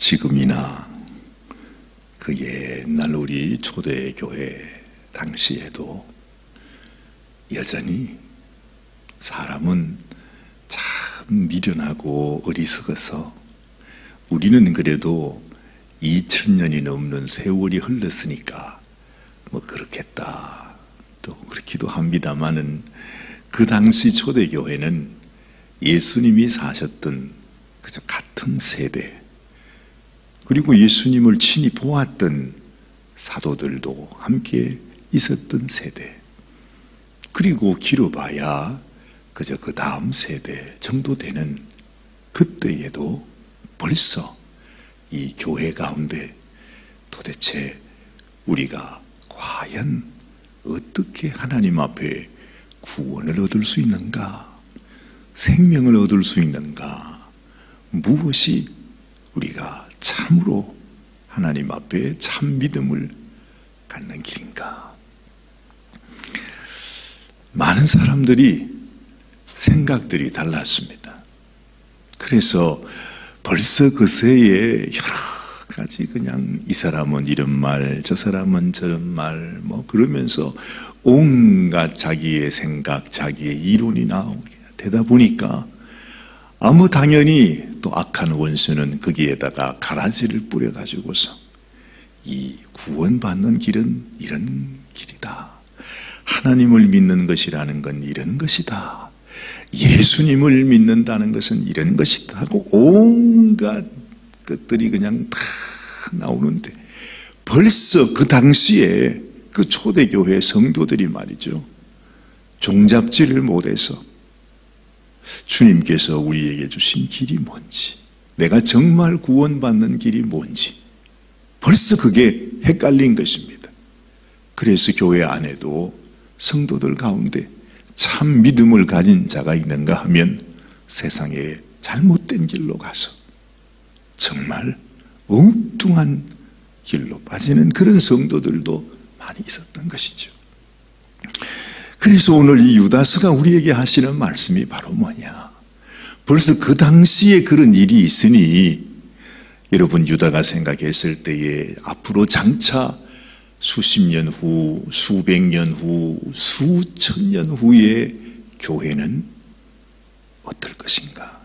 지금이나 그 옛날 우리 초대교회 당시에도 여전히 사람은 참 미련하고 어리석어서 우리는 그래도 2000년이 넘는 세월이 흘렀으니까 뭐 그렇겠다 또 그렇기도 합니다마는 그 당시 초대교회는 예수님이 사셨던 그저 같은 세대, 그리고 예수님을 친히 보았던 사도들도 함께 있었던 세대, 그리고 길어봐야 그저 그 다음 세대 정도 되는 그때에도 벌써 이 교회 가운데 도대체 우리가 과연 어떻게 하나님 앞에 구원을 얻을 수 있는가, 생명을 얻을 수 있는가, 무엇이 우리가 참으로 하나님 앞에 참 믿음을 갖는 길인가. 많은 사람들이 생각들이 달랐습니다. 그래서 벌써 그 새에 여러 가지 그냥 이 사람은 이런 말, 저 사람은 저런 말 뭐 그러면서 온갖 자기의 생각, 자기의 이론이 나오게 되다 보니까 당연히 또 악한 원수는 거기에다가 가라지를 뿌려가지고서 이 구원받는 길은 이런 길이다, 하나님을 믿는 것이라는 건 이런 것이다, 예수님을 믿는다는 것은 이런 것이다 하고 온갖 것들이 그냥 다 나오는데, 벌써 그 당시에 그 초대교회 성도들이 말이죠, 종잡지를 못해서 주님께서 우리에게 주신 길이 뭔지, 내가 정말 구원받는 길이 뭔지 벌써 그게 헷갈린 것입니다. 그래서 교회 안에도 성도들 가운데 참 믿음을 가진 자가 있는가 하면 세상에 잘못된 길로 가서 정말 엉뚱한 길로 빠지는 그런 성도들도 많이 있었던 것이죠. 그래서 오늘 이 유다서가 우리에게 하시는 말씀이 바로 뭐냐, 벌써 그 당시에 그런 일이 있으니 여러분 유다가 생각했을 때에 앞으로 장차 수십 년 후, 수백 년 후, 수천 년 후의 교회는 어떨 것인가.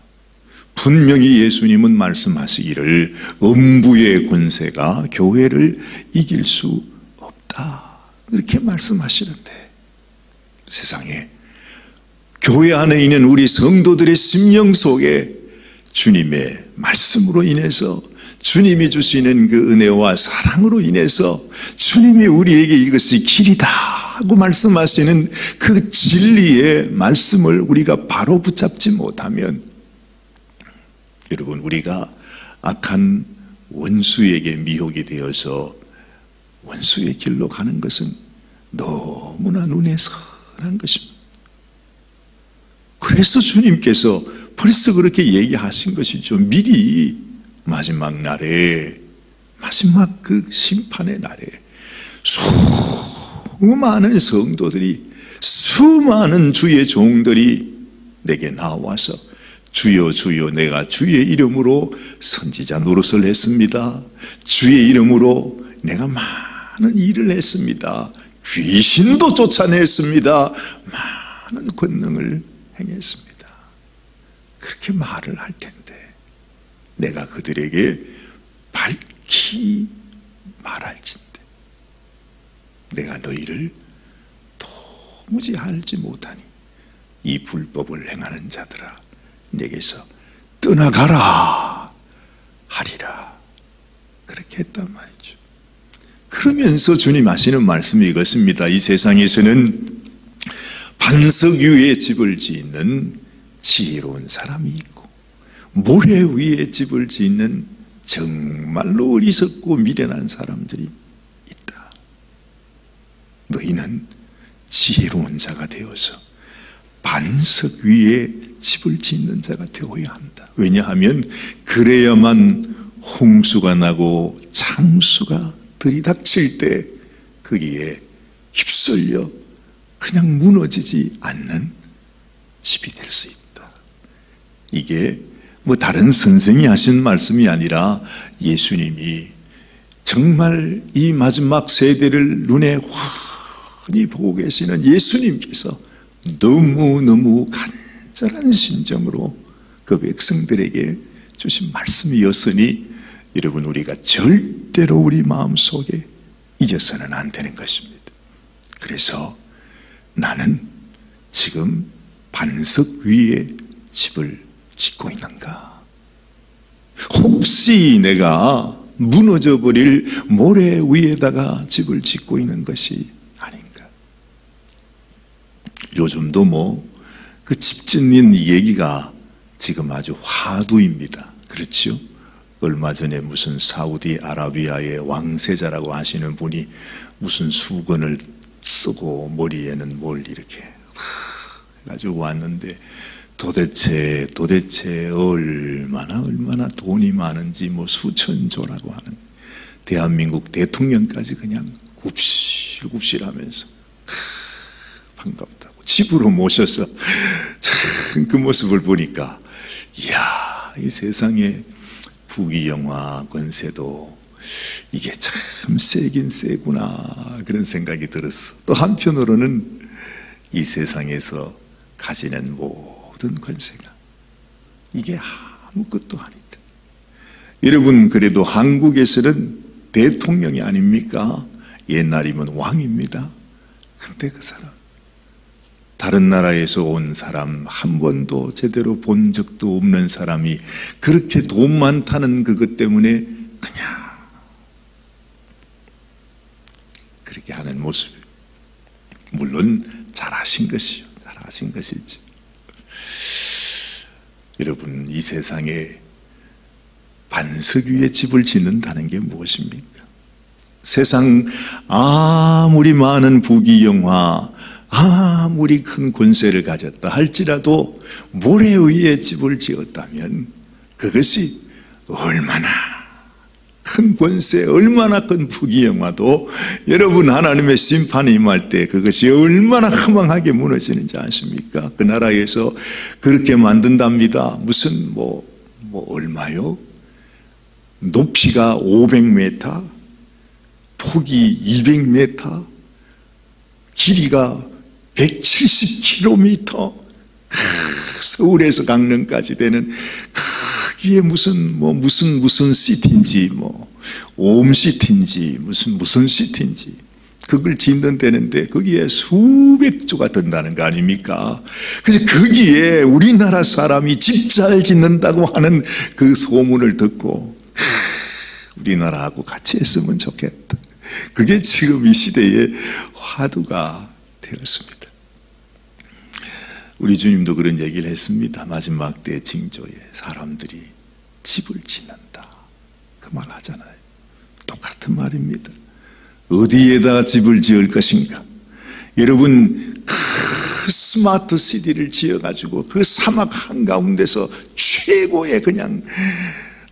분명히 예수님은 말씀하시기를 음부의 권세가 교회를 이길 수 없다 이렇게 말씀하시는데, 세상에 교회 안에 있는 우리 성도들의 심령 속에 주님의 말씀으로 인해서, 주님이 주시는 그 은혜와 사랑으로 인해서 주님이 우리에게 이것이 길이다 하고 말씀하시는 그 진리의 말씀을 우리가 바로 붙잡지 못하면, 여러분 우리가 악한 원수에게 미혹이 되어서 원수의 길로 가는 것은 너무나 눈에 선한 것입니다. 그래서 주님께서 벌써 그렇게 얘기하신 것이죠. 미리 마지막 날에, 마지막 그 심판의 날에 수많은 성도들이, 수많은 주의 종들이 내게 나와서 주여 주여 내가 주의 이름으로 선지자 노릇을 했습니다, 주의 이름으로 내가 많은 일을 했습니다, 귀신도 쫓아냈습니다, 많은 권능을 행했습니다, 그렇게 말을 할 텐데 내가 그들에게 밝히 말할진대 내가 너희를 도무지 알지 못하니 이 불법을 행하는 자들아 내게서 떠나가라 하리라, 그렇게 했단 말이죠. 그러면서 주님 하시는 말씀이 이것입니다. 이 세상에서는 반석 위에 집을 짓는 지혜로운 사람이 있고 모래 위에 집을 짓는 정말로 어리석고 미련한 사람들이 있다. 너희는 지혜로운 자가 되어서 반석 위에 집을 짓는 자가 되어야 한다. 왜냐하면 그래야만 홍수가 나고 창수가 들이닥칠 때 거기에 휩쓸려 그냥 무너지지 않는 집이 될 수 있다. 이게 뭐 다른 선생이 하신 말씀이 아니라 예수님이 정말 이 마지막 세대를 눈에 환히 보고 계시는 예수님께서 너무너무 간절한 심정으로 그 백성들에게 주신 말씀이었으니 여러분, 우리가 절대로 우리 마음속에 잊어서는 안 되는 것입니다. 그래서 나는 지금 반석 위에 집을 짓고 있는가? 혹시 내가 무너져버릴 모래 위에다가 집을 짓고 있는 것이 아닌가? 요즘도 뭐 그 집 짓는 얘기가 지금 아주 화두입니다. 그렇죠? 얼마 전에 무슨 사우디아라비아의 왕세자라고 하시는 분이 무슨 수건을 쓰고 머리에는 뭘 이렇게 해가지고 왔는데 도대체 얼마나 돈이 많은지 뭐 수천조라고 하는, 대한민국 대통령까지 그냥 굽실굽실하면서 반갑다고 집으로 모셔서 참 그 모습을 보니까, 이야, 이 세상에 부귀영화 권세도 이게 참 세긴 세구나, 그런 생각이 들었어. 또 한편으로는 이 세상에서 가지는 모든 권세가 이게 아무것도 아니다. 여러분, 그래도 한국에서는 대통령이 아닙니까? 옛날이면 왕입니다. 근데 그 사람, 다른 나라에서 온 사람, 한 번도 제대로 본 적도 없는 사람이 그렇게 돈 많다는 그것 때문에 그냥 그렇게 하는 모습, 물론 잘하신 것이요, 잘하신 것이지. 여러분, 이 세상에 반석 위에 집을 짓는다는 게 무엇입니까? 세상 아무리 많은 부귀영화, 아무리 큰 권세를 가졌다 할지라도 모래 위에 집을 지었다면 그것이 얼마나 큰 권세, 얼마나 큰 부귀영화도 여러분, 하나님의 심판이 임할 때 그것이 얼마나 허망하게 무너지는지 아십니까? 그 나라에서 그렇게 만든답니다. 무슨 얼마요? 높이가 500m, 폭이 200m, 길이가 170km, 서울에서 강릉까지 되는 크기에 무슨 시티인지, 옴시티인지, 무슨 시티인지, 그걸 짓는 데는데 거기에 수백조가 든다는 거 아닙니까? 그래서 거기에 우리나라 사람이 집 잘 짓는다고 하는 그 소문을 듣고, 우리나라하고 같이 했으면 좋겠다. 그게 지금 이 시대의 화두가 되었습니다. 우리 주님도 그런 얘기를 했습니다. 마지막 때 징조에 사람들이 집을 짓는다, 그 말 하잖아요. 똑같은 말입니다. 어디에다 집을 지을 것인가? 여러분, 그 스마트 시티를 지어가지고 그 사막 한가운데서 최고의 그냥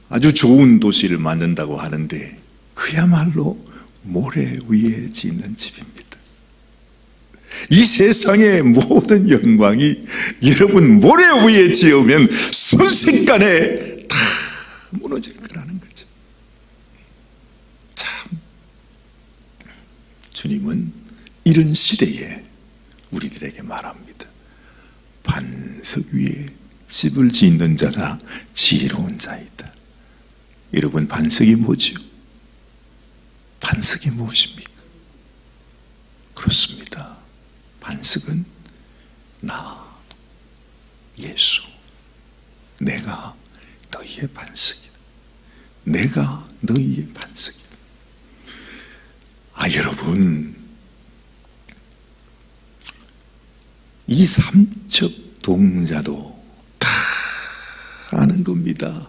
아주 좋은 도시를 만든다고 하는데, 그야말로 모래 위에 짓는 집입니다. 이 세상의 모든 영광이 여러분 모래 위에 지으면 순식간에 다 무너질 거라는 거죠. 참, 주님은 이런 시대에 우리들에게 말합니다. 반석 위에 집을 짓는 자가 지혜로운 자이다. 여러분, 반석이 뭐죠? 반석이 무엇입니까? 그렇습니다. 반석은 나, 예수, 내가 너희의 반석이다. 내가 너희의 반석이다. 여러분, 이 삼척 동자도 다 아는 겁니다.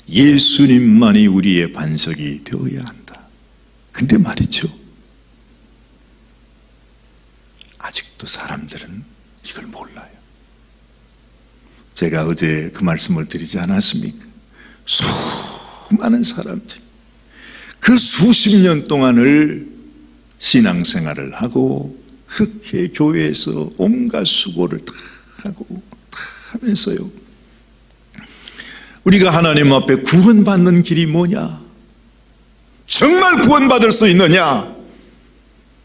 예수님만이 우리의 반석이 되어야 한다. 근데 말이죠, 아직도 사람들은 이걸 몰라요. 제가 어제 그 말씀을 드리지 않았습니까? 수많은 사람들, 그 수십 년 동안을 신앙생활을 하고 그렇게 교회에서 온갖 수고를 다 하고 다 하면서요, 우리가 하나님 앞에 구원받는 길이 뭐냐? 정말 구원받을 수 있느냐?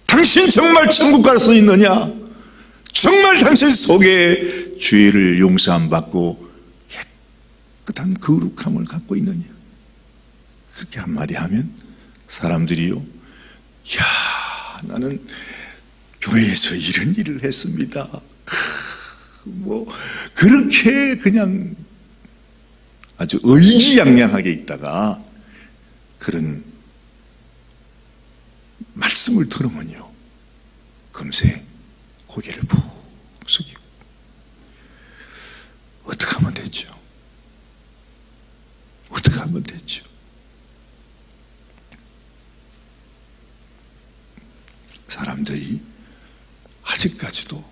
당신 정말 천국 갈 수 있느냐? 정말 당신 속에 죄를 용서함 받고 깨끗한 거룩함을 갖고 있느냐? 그렇게 한마디 하면 사람들이요, 야, 나는 교회에서 이런 일을 했습니다. 뭐 그렇게 그냥 아주 의기양양하게 있다가 그런 말씀을 들으면요, 금세 고개를 푹 숙이고 어떻게 하면 되죠? 어떻게 하면 되죠? 사람들이 아직까지도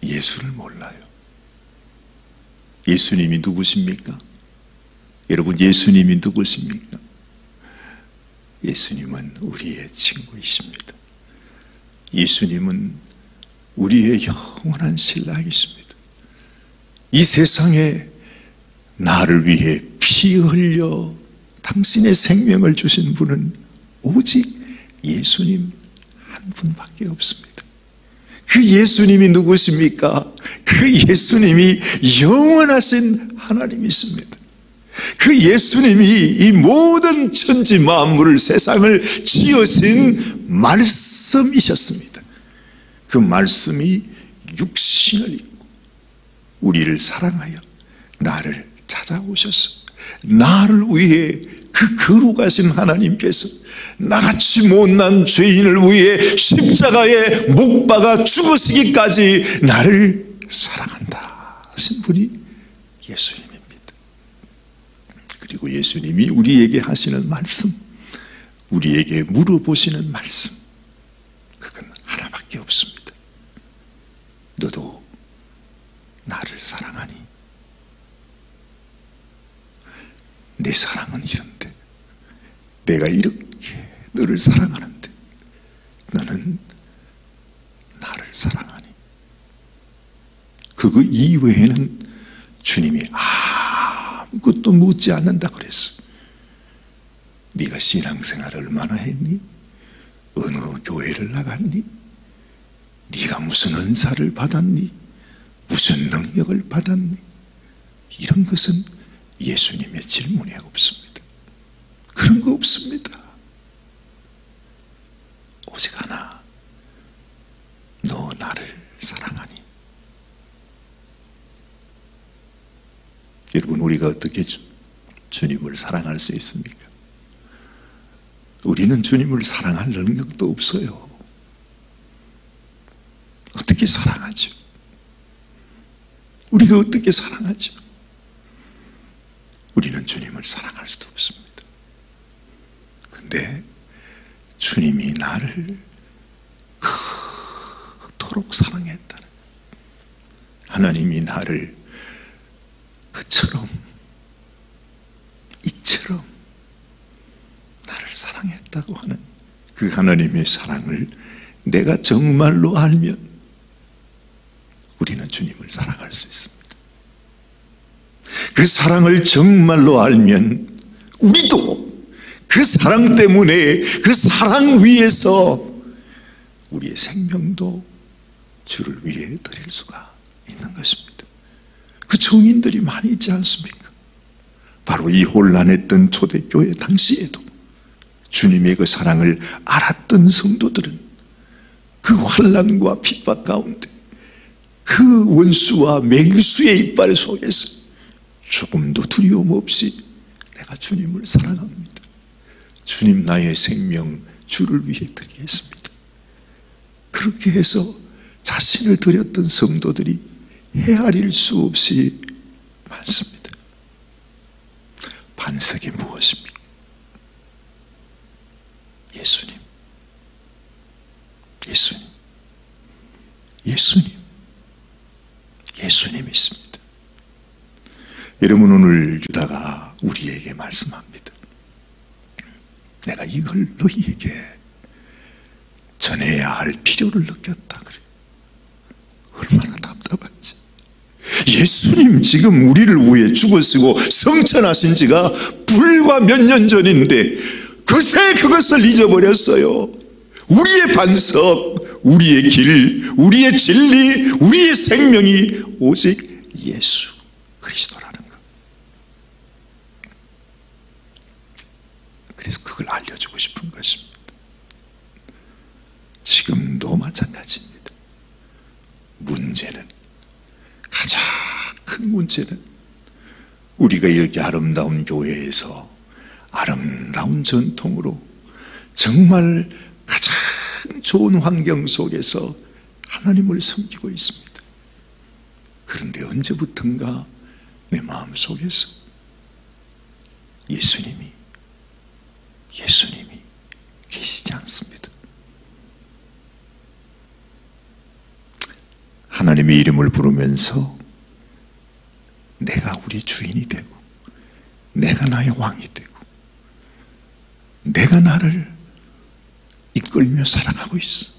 예수를 몰라요. 예수님이 누구십니까? 여러분, 예수님이 누구십니까? 예수님은 우리의 친구이십니다. 예수님은 우리의 영원한 신랑이십니다. 이 세상에 나를 위해 피 흘려 당신의 생명을 주신 분은 오직 예수님 한 분밖에 없습니다. 그 예수님이 누구십니까? 그 예수님이 영원하신 하나님이십니다. 그 예수님이 이 모든 천지 만물을, 세상을 지으신 말씀이셨습니다. 그 말씀이 육신을 입고 우리를 사랑하여 나를 찾아오셔서 나를 위해 그 거룩하신 하나님께서 나같이 못난 죄인을 위해 십자가에 못 박아 죽으시기까지 나를 사랑한다 하신 분이 예수님입니다. 그리고 예수님이 우리에게 하시는 말씀, 우리에게 물어보시는 말씀, 그건 하나밖에 없습니다. 너도 나를 사랑하니? 내 사랑은 이런데, 내가 이렇게 너를 사랑하는데 너는 나를 사랑하니? 그거 이외에는 주님이 아무것도 묻지 않는다 그랬어. 네가 신앙생활을 얼마나 했니? 어느 교회를 나갔니? 네가 무슨 은사를 받았니? 무슨 능력을 받았니? 이런 것은 예수님의 질문이 없습니다. 그런 거 없습니다. 오직 하나, 너 나를 사랑하니? 여러분, 우리가 어떻게 주님을 사랑할 수 있습니까? 우리는 주님을 사랑할 능력도 없어요. 어떻게 사랑하죠? 우리가 어떻게 사랑하죠? 우리는 주님을 사랑할 수도 없습니다. 근데 주님이 나를 그토록 사랑했다는, 하나님이 나를 그처럼, 이처럼 나를 사랑했다고 하는 그 하나님의 사랑을 내가 정말로 알면 우리는 주님을 사랑할 수 있습니다. 그 사랑을 정말로 알면 우리도 그 사랑 때문에, 그 사랑 위에서 우리의 생명도 주를 위해 드릴 수가 있는 것입니다. 그 증인들이 많이 있지 않습니까? 바로 이 혼란했던 초대교회 당시에도 주님의 그 사랑을 알았던 성도들은 그 환난과 핍박 가운데 그 원수와 맹수의 이빨 속에서 조금도 두려움 없이 내가 주님을 사랑합니다, 주님 나의 생명 주를 위해 드리겠습니다, 그렇게 해서 자신을 드렸던 성도들이 헤아릴 수 없이 많습니다. 반석이 무엇입니까? 예수님, 예수님, 예수님, 예수님이십니다. 여러분, 오늘 유다가 우리에게 말씀합니다. 내가 이걸 너희에게 전해야 할 필요를 느꼈다 그래. 얼마나 답답한지. 예수님 지금 우리를 위해 죽으시고 성천하신 지가 불과 몇 년 전인데 그새 그것을 잊어버렸어요. 우리의 반석, 우리의 길, 우리의 진리, 우리의 생명이 오직 예수 그리스도라는 것. 그래서 그걸 알려주고 싶은 것입니다. 지금도 마찬가지입니다. 문제는, 가장 큰 문제는 우리가 이렇게 아름다운 교회에서 아름다운 전통으로 정말 가장 좋은 환경 속에서 하나님을 섬기고 있습니다. 그런데 언제부턴가 내 마음속에서 예수님이 계시지 않습니다. 하나님의 이름을 부르면서 내가 우리 주인이 되고 내가 나의 왕이 되고 내가 나를 이끌며 살아가고 있어.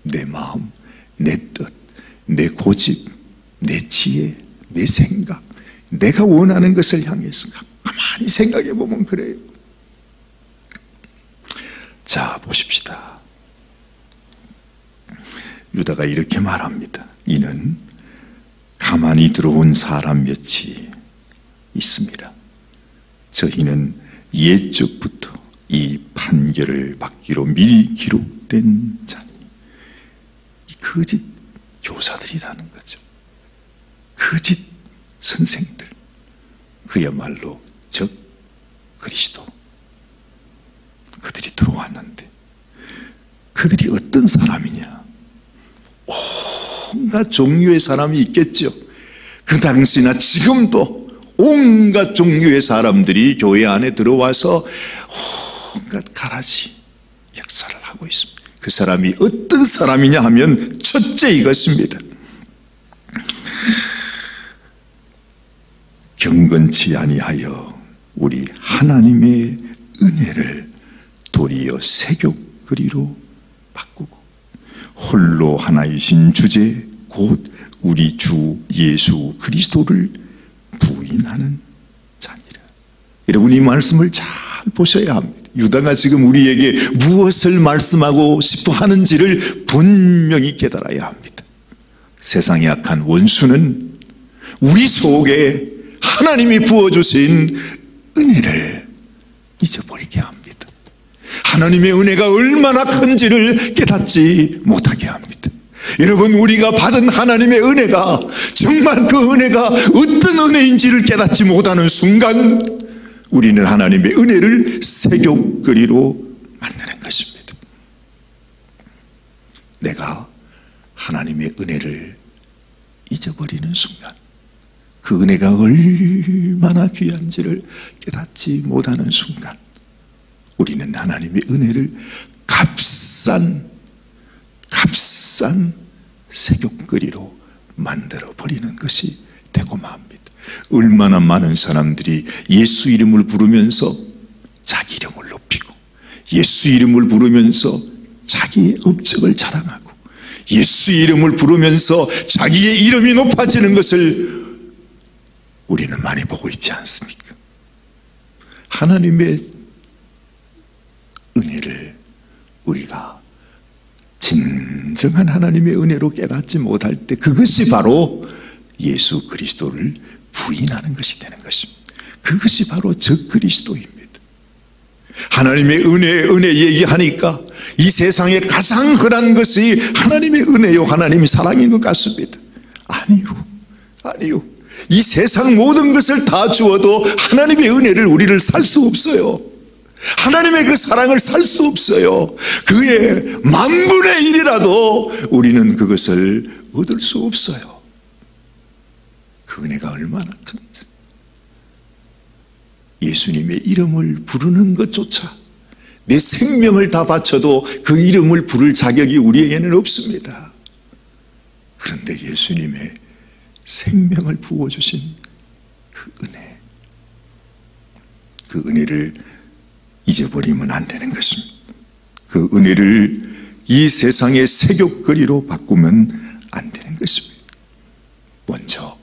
내 마음, 내 뜻, 내 고집, 내 지혜, 내 생각, 내가 원하는 것을 향해서 가만히 생각해 보면 그래요. 자, 보십시다. 유다가 이렇게 말합니다. 이는 가만히 들어온 사람 몇이 있습니다. 저희는 옛적부터 이 판결을 받기로 미리 기록된 자니. 이 거짓 교사들이라는 거죠. 거짓 선생들, 그야말로 적 그리스도. 그들이 들어왔는데 그들이 어떤 사람이냐? 온갖 종류의 사람이 있겠죠. 그 당시나 지금도 온갖 종류의 사람들이 교회 안에 들어와서 온갖 가라지 역사를 하고 있습니다. 그 사람이 어떤 사람이냐 하면 첫째 이것입니다. 경건치 아니하여 우리 하나님의 은혜를 도리어 세교거리로 바꾸고 홀로 하나이신 주제 곧 우리 주 예수 그리스도를 부인하는 자니라. 여러분, 이 말씀을 잘 보셔야 합니다. 유다가 지금 우리에게 무엇을 말씀하고 싶어 하는지를 분명히 깨달아야 합니다. 세상에 악한 원수는 우리 속에 하나님이 부어주신 은혜를 잊어버리게 합니다. 하나님의 은혜가 얼마나 큰지를 깨닫지 못하게 합니다. 여러분, 우리가 받은 하나님의 은혜가 정말 그 은혜가 어떤 은혜인지를 깨닫지 못하는 순간 우리는 하나님의 은혜를 세교거리로 만드는 것입니다. 내가 하나님의 은혜를 잊어버리는 순간, 그 은혜가 얼마나 귀한지를 깨닫지 못하는 순간 우리는 하나님의 은혜를 값싼 세교거리로 만들어버리는 것이 되고 맙니다. 얼마나 많은 사람들이 예수 이름을 부르면서 자기 이름을 높이고, 예수 이름을 부르면서 자기의 업적을 자랑하고, 예수 이름을 부르면서 자기의 이름이 높아지는 것을 우리는 많이 보고 있지 않습니까? 하나님의 은혜를 우리가 진정한 하나님의 은혜로 깨닫지 못할 때 그것이 바로 예수 그리스도를 부인하는 것이 되는 것입니다. 그것이 바로 적그리스도입니다. 하나님의 은혜 얘기하니까 이 세상에 가장 흔한 것이 하나님의 은혜요, 하나님의 사랑인 것 같습니다. 아니요. 이 세상 모든 것을 다 주어도 하나님의 은혜를 우리를 살 수 없어요. 하나님의 그 사랑을 살 수 없어요. 그의 10,000분의 1이라도 우리는 그것을 얻을 수 없어요. 그 은혜가 얼마나 큰지. 예수님의 이름을 부르는 것조차 내 생명을 다 바쳐도 그 이름을 부를 자격이 우리에게는 없습니다. 그런데 예수님의 생명을 부어주신 그 은혜, 그 은혜를 잊어버리면 안 되는 것입니다. 그 은혜를 이 세상의 세교거리로 바꾸면 안 되는 것입니다. 먼저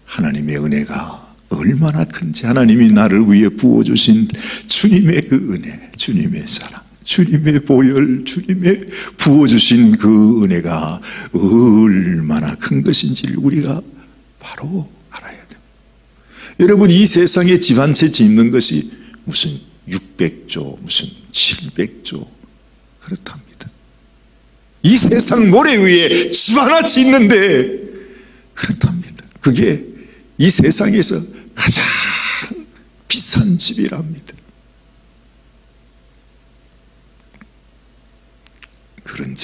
하나님의 은혜가 얼마나 큰지, 하나님이 나를 위해 부어주신 주님의 그 은혜, 주님의 사랑, 주님의 보혈, 주님의 부어주신 그 은혜가 얼마나 큰 것인지를 우리가 바로 알아야 돼요. 여러분, 이 세상에 집 한 채 짓는 것이 무슨 600조, 무슨 700조 그렇답니다. 이 세상 모래 위에 집 하나 짓는데 그렇답니다. 그게 이 세상에서 가장 비싼 집이랍니다. 그런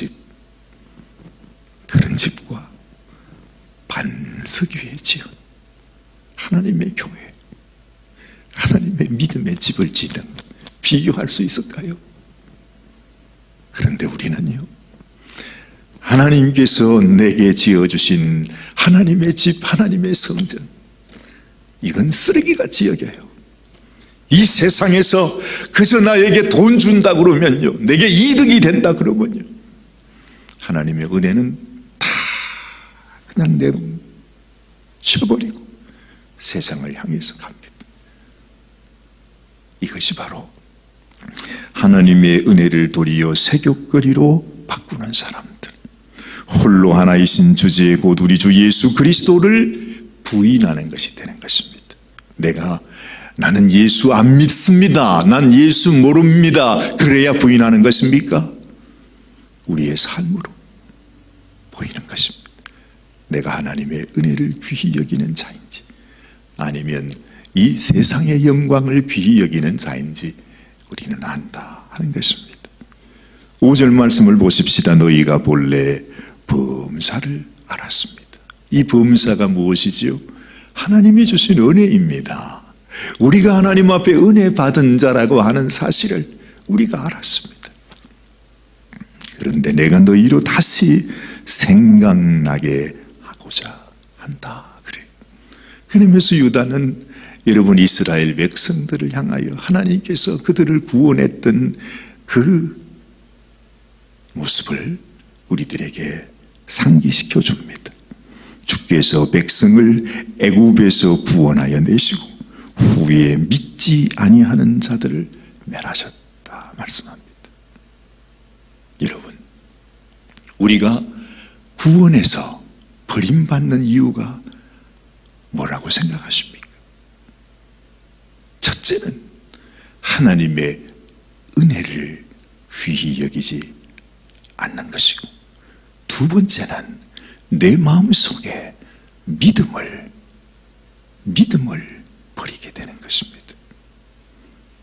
집과 반석 위에 지은 하나님의 교회, 하나님의 믿음의 집을 짓는, 비교할 수 있을까요? 그런데 우리는요, 하나님께서 내게 지어주신 하나님의 집, 하나님의 성전, 이건 쓰레기같이 여겨요. 이 세상에서 그저 나에게 돈 준다 그러면요, 내게 이득이 된다 그러면요, 하나님의 은혜는 다 그냥 내쳐버리고 세상을 향해서 갑니다. 이것이 바로 하나님의 은혜를 도리어 세귑거리로 바꾸는 사람들, 홀로 하나이신 주제 곧 우리 주 예수 그리스도를 부인하는 것이 되는 것입니다. 나는 예수 안 믿습니다, 난 예수 모릅니다, 그래야 부인하는 것입니까? 우리의 삶으로 보이는 것입니다. 내가 하나님의 은혜를 귀히 여기는 자인지, 아니면 이 세상의 영광을 귀히 여기는 자인지 우리는 안다 하는 것입니다. 5절 말씀을 보십시다. 너희가 본래 범사를 알았습니다. 이 범사가 무엇이지요? 하나님이 주신 은혜입니다. 우리가 하나님 앞에 은혜 받은 자라고 하는 사실을 우리가 알았습니다. 그런데 내가 너희로 다시 생각나게 하고자 한다 그래요. 그러면서 유다는 여러분, 이스라엘 백성들을 향하여 하나님께서 그들을 구원했던 그 모습을 우리들에게 상기시켜 줍니다. 주께서 백성을 애굽에서 구원하여 내시고 후에 믿지 아니하는 자들을 멸하셨다 말씀합니다. 여러분, 우리가 구원해서 버림받는 이유가 뭐라고 생각하십니까? 첫째는 하나님의 은혜를 귀히 여기지 않는 것이고, 두 번째는 내 마음속에 믿음을 버리게 되는 것입니다.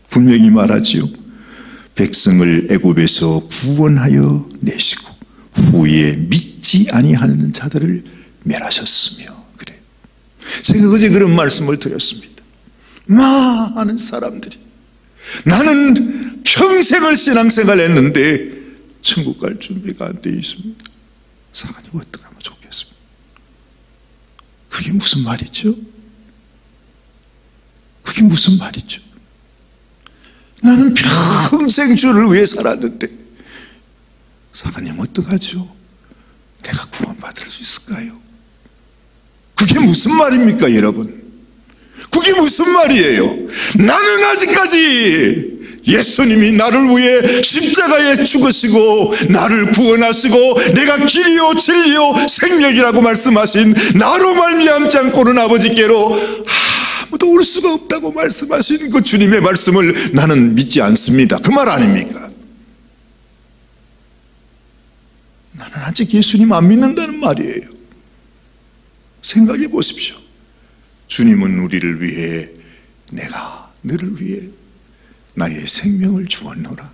분명히 말하지요. 백성을 애굽에서 구원하여 내시고 후에 믿지 아니하는 자들을 멸하셨으며 그래요. 제가 어제 그런 말씀을 드렸습니다. 많은 사람들이 나는 평생을 신앙생활 했는데 천국 갈 준비가 안 되어 있습니다. 사관이 어떻게 하면 좋겠습니까? 그게 무슨 말이죠? 그게 무슨 말이죠? 나는 평생 주를 위해 살았는데, 사관님 어떡하죠? 내가 구원받을 수 있을까요? 그게 무슨 말입니까, 여러분? 그게 무슨 말이에요? 나는 아직까지 예수님이 나를 위해 십자가에 죽으시고 나를 구원하시고 내가 길이요 진리요 생명이라고 말씀하신 나로 말미암지 않고는 아버지께로 아무도 올 수가 없다고 말씀하신 그 주님의 말씀을 나는 믿지 않습니다. 그 말 아닙니까? 나는 아직 예수님 안 믿는다는 말이에요. 생각해 보십시오. 주님은 우리를 위해, 내가 너를 위해 나의 생명을 주었노라,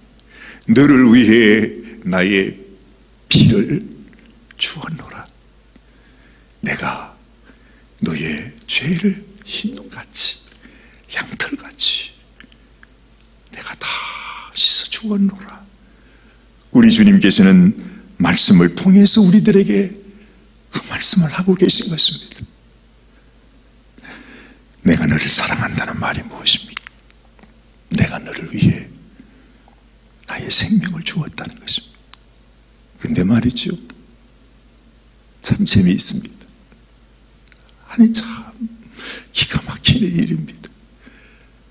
너를 위해 나의 피를 주었노라, 내가 너의 죄를 흰눈같이 양털같이 내가 다 씻어 주었노라. 우리 주님께서는 말씀을 통해서 우리들에게 그 말씀을 하고 계신 것입니다. 내가 너를 사랑한다는 말이 무엇입니까? 내가 너를 위해 나의 생명을 주었다는 것입니다. 근데 말이죠, 참 재미있습니다. 아니 참 지키는 일입니다.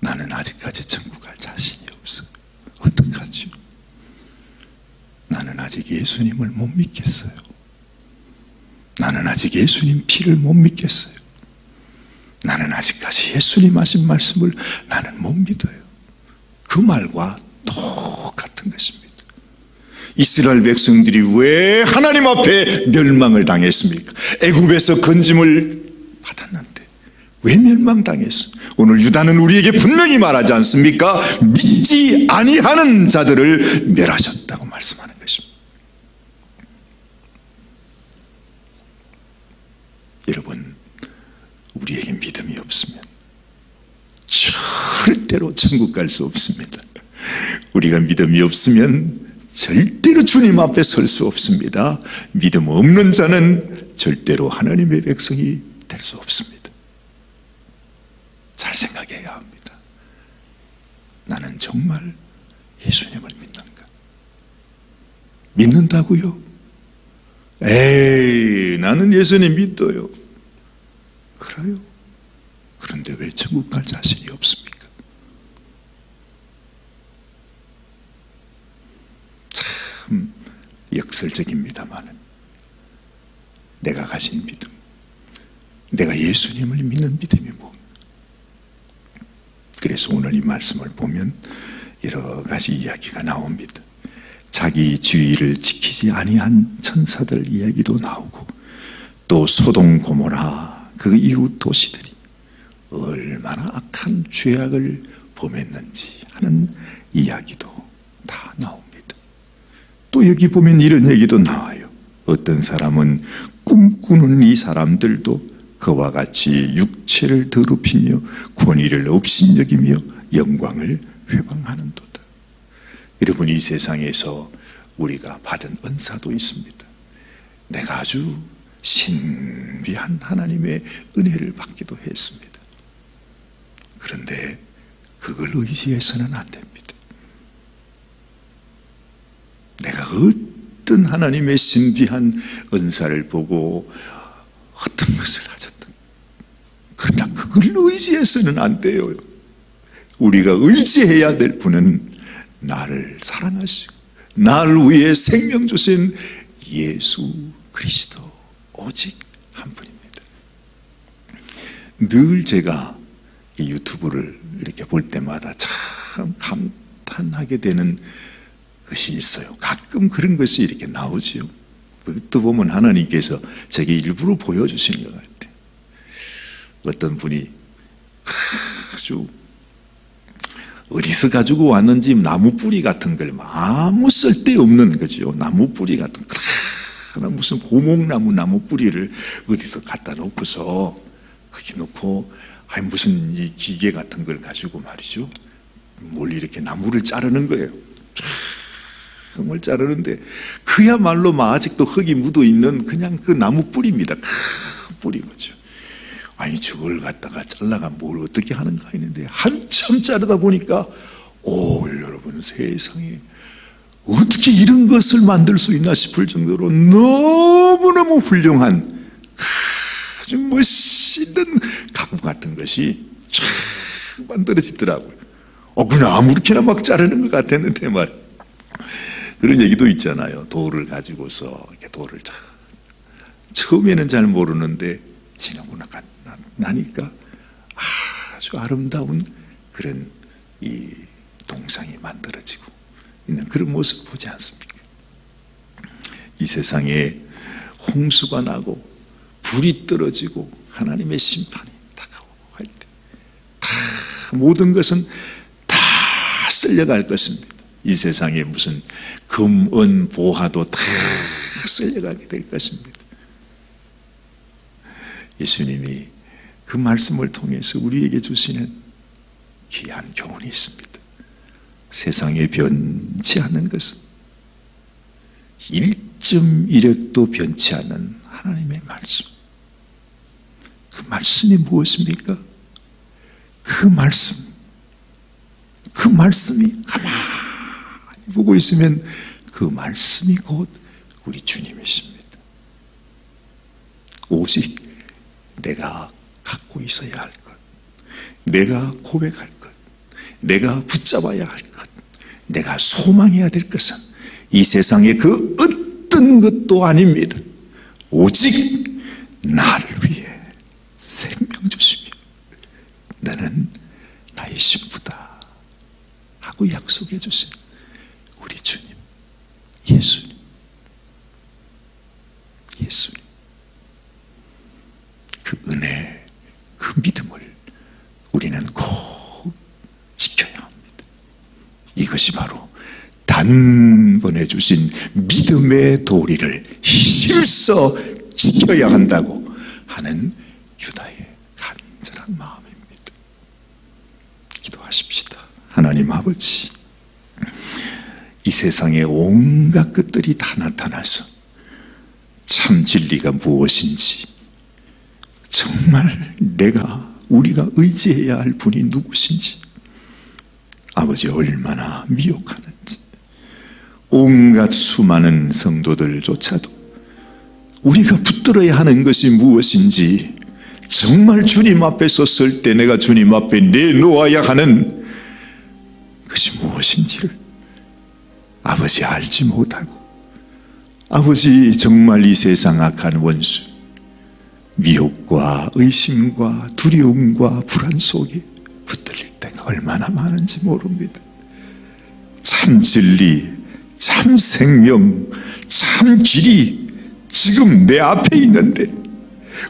나는 아직까지 천국 갈 자신이 없어요. 어떡하죠? 나는 아직 예수님을 못 믿겠어요. 나는 아직 예수님 피를 못 믿겠어요. 나는 아직까지 예수님 하신 말씀을 나는 못 믿어요. 그 말과 똑같은 것입니다. 이스라엘 백성들이 왜 하나님 앞에 멸망을 당했습니까? 애굽에서 건짐을 받았는데 왜 멸망당했어? 오늘 유다는 우리에게 분명히 말하지 않습니까? 믿지 아니하는 자들을 멸하셨다고 말씀하는 것입니다. 여러분, 우리에게 믿음이 없으면 절대로 천국 갈 수 없습니다. 우리가 믿음이 없으면 절대로 주님 앞에 설 수 없습니다. 믿음 없는 자는 절대로 하나님의 백성이 될 수 없습니다. 잘 생각해야 합니다. 나는 정말 예수님을 믿는가? 믿는다고요? 에이, 나는 예수님 믿어요. 그래요? 그런데 왜 천국 갈 자신이 없습니까? 참 역설적입니다만 내가 가진 믿음, 내가 예수님을 믿는 믿음이 뭡니까? 그래서 오늘 이 말씀을 보면 여러 가지 이야기가 나옵니다. 자기 주의를 지키지 아니한 천사들 이야기도 나오고, 또 소돔 고모라 그 이웃 도시들이 얼마나 악한 죄악을 범했는지 하는 이야기도 다 나옵니다. 또 여기 보면 이런 얘기도 나와요. 어떤 사람은 꿈꾸는 이 사람들도 그와 같이 육체를 더럽히며 권위를 업신여기며 영광을 회방하는도다. 여러분, 이 세상에서 우리가 받은 은사도 있습니다. 내가 아주 신비한 하나님의 은혜를 받기도 했습니다. 그런데 그걸 의지해서는 안 됩니다. 내가 어떤 하나님의 신비한 은사를 보고 어떤 것을 하셨든, 그러나 그걸 의지해서는 안 돼요. 우리가 의지해야 될 분은 나를 사랑하시고 나를 위해 생명 주신 예수 그리스도 오직 한 분입니다. 늘 제가 이 유튜브를 이렇게 볼 때마다 참 감탄하게 되는 것이 있어요. 가끔 그런 것이 이렇게 나오지요. 또 보면 하나님께서 제게 일부러 보여주시는 것 같아요. 어떤 분이 아주 어디서 가지고 왔는지 나무 뿌리 같은 걸 아무 쓸데없는 거죠. 나무 뿌리 같은 거, 무슨 고목나무 나무 뿌리를 어디서 갖다 놓고서 거기 놓고 무슨 이 기계 같은 걸 가지고 말이죠. 뭘 이렇게 나무를 자르는 거예요. 정말 자르는데 그야말로 아직도 흙이 묻어있는 그냥 그 나무 뿌리입니다. 큰 뿌리거죠. 아니 저걸 갖다가 잘라가 뭘 어떻게 하는가 했는데 한참 자르다 보니까 여러분 세상에 어떻게 이런 것을 만들 수 있나 싶을 정도로 너무너무 훌륭한 아주 멋있는 가구 같은 것이 쫙 만들어지더라고요. 그냥 아무렇게나 막 자르는 것 같았는데 말이에요. 그런 얘기도 있잖아요. 돌을 가지고서 이렇게 돌을 처음에는 잘 모르는데 지나고 나니까 아주 아름다운 그런 이 동상이 만들어지고 있는 그런 모습 보지 않습니까? 이 세상에 홍수가 나고 불이 떨어지고 하나님의 심판이 다가오고 할 때 모든 것은 다 쓸려갈 것입니다. 이 세상에 무슨 금, 은, 보화도 다 쓸려가게 될 것입니다. 예수님이 그 말씀을 통해서 우리에게 주시는 귀한 교훈이 있습니다. 세상에 변치 않는 것은 1.1획도 변치 않는 하나님의 말씀. 그 말씀이 무엇입니까? 그 말씀이 가만히 보고 있으면 그 말씀이 곧 우리 주님이십니다. 오직 내가 갖고 있어야 할 것, 내가 고백할 것, 내가 붙잡아야 할 것, 내가 소망해야 될 것은 이 세상의 그 어떤 것도 아닙니다. 오직 나를 위해 생명 주시며 나는 나의 신부다 하고 약속해 주신 우리 주님, 예수님. 그 은혜, 그 믿음을 우리는 꼭 지켜야 합니다. 이것이 바로 단번에 주신 믿음의 도리를 힘써 지켜야 한다고 하는 유다의 간절한 마음입니다. 기도하십시다. 하나님 아버지, 이 세상에 온갖 것들이 다 나타나서 참 진리가 무엇인지, 정말 우리가 의지해야 할 분이 누구신지, 아버지 얼마나 미혹하는지, 온갖 수많은 성도들조차도 우리가 붙들어야 하는 것이 무엇인지, 정말 주님 앞에 섰을 때 내가 주님 앞에 내놓아야 하는 것이 무엇인지를 아버지 알지 못하고, 아버지 정말 이 세상 악한 원수, 미혹과 의심과 두려움과 불안 속에 붙들릴 때가 얼마나 많은지 모릅니다. 참 진리, 참 생명, 참 길이 지금 내 앞에 있는데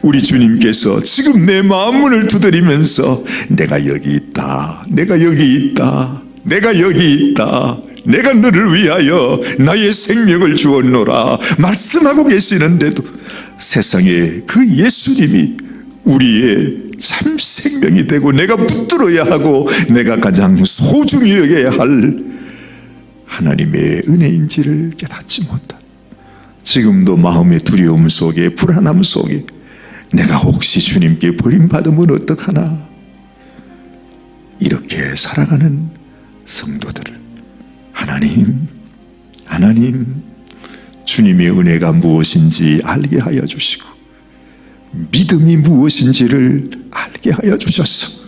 우리 주님께서 지금 내 마음문을 두드리면서 내가 여기 있다, 내가 여기 있다, 내가 여기 있다, 내가 너를 위하여 나의 생명을 주었노라 말씀하고 계시는데도 세상에 그 예수님이 우리의 참 생명이 되고 내가 붙들어야 하고 내가 가장 소중히 여겨야 할 하나님의 은혜인지를 깨닫지 못한, 지금도 마음의 두려움 속에 불안함 속에 내가 혹시 주님께 버림받으면 어떡하나 이렇게 살아가는 성도들을 하나님 주님의 은혜가 무엇인지 알게 하여 주시고 믿음이 무엇인지를 알게 하여 주셔서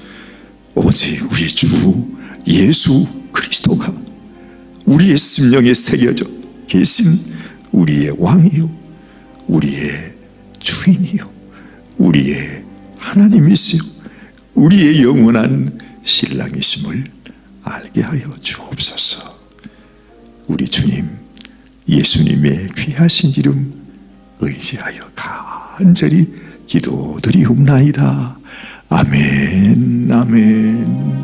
오직 우리 주 예수 그리스도가 우리의 심령에 새겨져 계신 우리의 왕이요, 우리의 주인이요, 우리의 하나님이시요, 우리의 영원한 신랑이심을 알게 하여 주옵소서. 우리 주님 예수님의 귀하신 이름 의지하여 간절히 기도드리옵나이다. 아멘, 아멘.